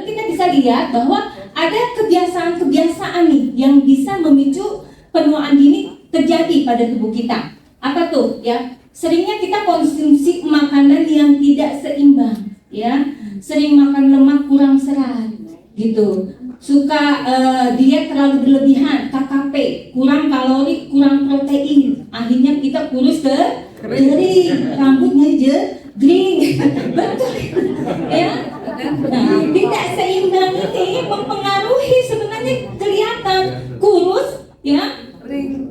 kita bisa lihat bahwa ada kebiasaan-kebiasaan nih yang bisa memicu penuaan dini terjadi pada tubuh kita. Apa tuh ya? Seringnya kita konsumsi makanan yang tidak seimbang, ya. Sering makan lemak kurang serat, gitu. Suka diet terlalu berlebihan, KKP, kurang kalori, kurang protein. Akhirnya kita kurus kering, rambutnya jering, betul, ya. Nah, tidak seimbang ini mempengaruhi sebenarnya kelihatan kurus, ya.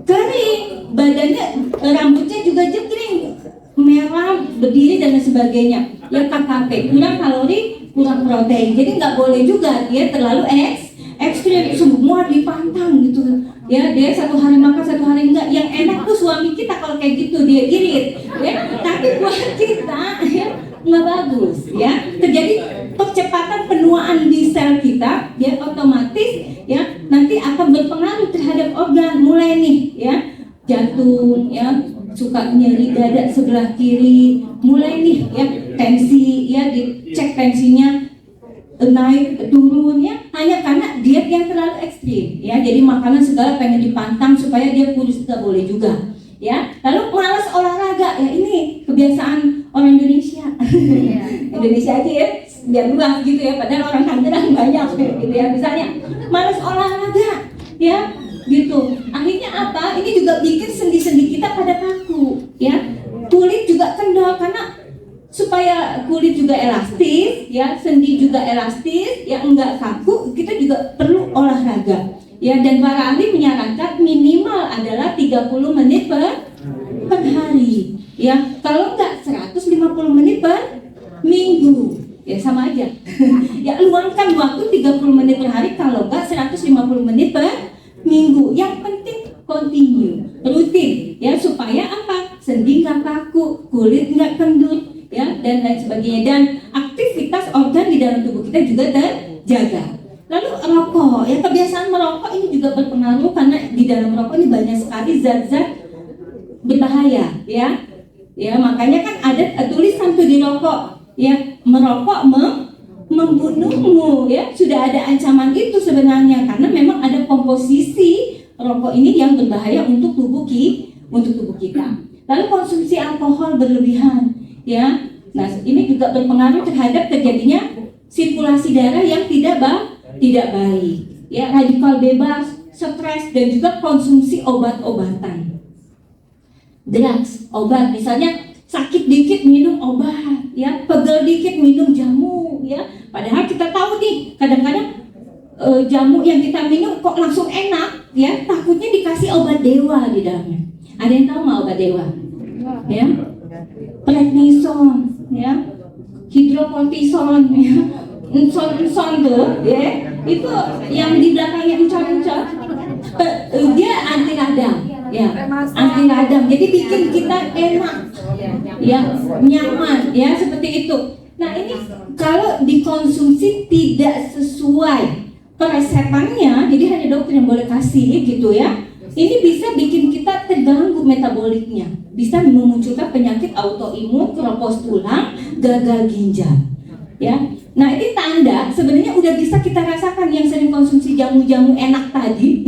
Kering, badannya, rambutnya juga jegring, merah, berdiri dan sebagainya. Ya KKP, kurang kalori, kurang protein. Jadi nggak boleh juga dia terlalu ekstrim, semua dipantang gitu. Ya dia satu hari makan, satu hari enggak. Yang enak tuh suami kita kalau kayak gitu, dia irit. Ya, tapi buat kita ya nggak bagus. Ya terjadi percepatan penuaan di sel kita, ya otomatis ya nanti akan berpengaruh terhadap organ. Mulai nih ya jantung, ya suka nyeri dada sebelah kiri, mulai nih ya tensi, ya dicek tensinya naik turun, ya hanya karena diet yang terlalu ekstrim, ya. Jadi makanan segala pengen dipantang supaya dia kurus, nggak boleh juga, ya. Lalu malas olahraga, ya ini kebiasaan orang Indonesia. Indonesia aja ya biar luas gitu ya, padahal orang Tangerang banyak gitu ya. Misalnya malas olahraga, ya gitu. Akhirnya apa? Ini juga bikin sendi-sendi kita pada kaku, ya. Kulit juga kendor karena supaya kulit juga elastis, ya, sendi juga elastis, ya enggak kaku, kita juga perlu olahraga. Ya, dan para ahli menyarankan minimal adalah 30 menit per hari. Ya, kalau enggak 150 menit per minggu. Ya sama aja. Ya, luangkan waktu 30 menit per hari, kalau enggak 150 menit per minggu. Yang penting continue, rutin, ya, supaya apa? Sendi nggak kaku, kulit nggak kendur, ya, dan lain sebagainya. Dan aktivitas organ di dalam tubuh kita juga terjaga. Lalu rokok, ya, kebiasaan merokok ini juga berpengaruh karena di dalam rokok ini banyak sekali zat-zat berbahaya, ya. Ya, makanya kan ada tulisan tuh di rokok, ya, merokok membunuhmu, ya. Sudah ada ancaman itu sebenarnya karena memang ada komposisi rokok ini yang berbahaya untuk tubuh kita. Lalu konsumsi alkohol berlebihan, ya. Nah, ini juga berpengaruh terhadap terjadinya sirkulasi darah yang tidak baik, ya, radikal bebas, stres, dan juga konsumsi obat-obatan. Drugs, obat, misalnya sakit dikit minum obat, ya, pegel dikit minum jamu, ya. Padahal kita tahu nih, kadang-kadang jamu yang kita minum kok langsung enak, ya, takutnya dikasih obat dewa di dalamnya. Ada yang tahu nggak obat dewa? Ya, prednison, ya, hidrokortison, ya, enson tuh, ya, itu yang di belakangnya encor, dia anti radang, ya, anti radang. Jadi bikin kita enak, ya, nyaman, ya, seperti itu. Nah ini kalau dikonsumsi tidak sesuai peresepannya, jadi hanya dokter yang boleh kasih gitu ya. Ini bisa bikin kita terganggu metaboliknya, bisa memunculkan penyakit autoimun, keropos tulang, gagal ginjal. Ya, nah ini tanda sebenarnya udah bisa kita rasakan yang sering konsumsi jamu-jamu enak tadi,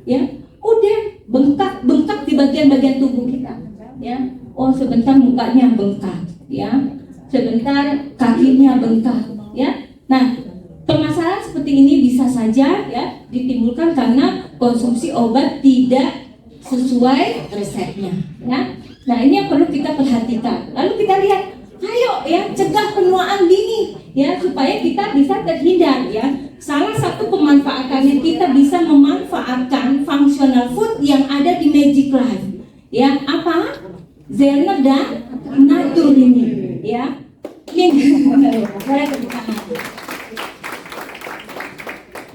ya, udah bengkak di bagian-bagian tubuh kita. Ya, oh sebentar mukanya bengkak, ya, sebentar kakinya bengkak, ya. Nah, permasalahan seperti ini bisa saja ya ditimbulkan karena konsumsi obat tidak sesuai resepnya, ya. Nah ini yang perlu kita perhatikan. Lalu kita lihat, ayo ya cegah penuaan dini, ya, supaya kita bisa terhindar, ya. Salah satu pemanfaatannya kita bisa memanfaatkan functional food yang ada di Magic Life, ya. Apa? Zerner dan Natur ini, ya.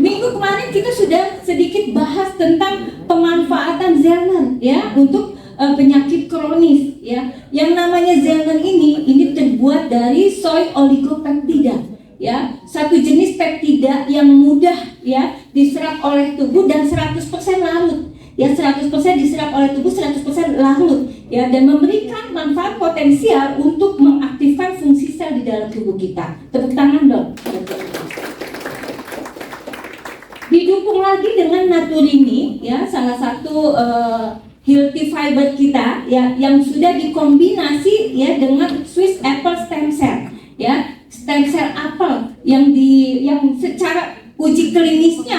Minggu kemarin kita sudah sedikit bahas tentang pemanfaatan Zerner, ya, untuk penyakit kronis, ya. Yang namanya Zerner ini terbuat dari soy oligopeptida, ya, satu jenis peptida yang mudah ya diserap oleh tubuh dan 100% larut, ya, 100% diserap oleh tubuh, 100% larut, ya, dan memberikan manfaat potensial untuk mengaktifkan fungsi sel di dalam tubuh kita. Tepuk tangan dong. apalagi dengan Naturini ya, salah satu healthy fiber kita ya, yang sudah dikombinasi ya dengan Swiss apple stem cell ya, stem cell apel yang secara uji klinisnya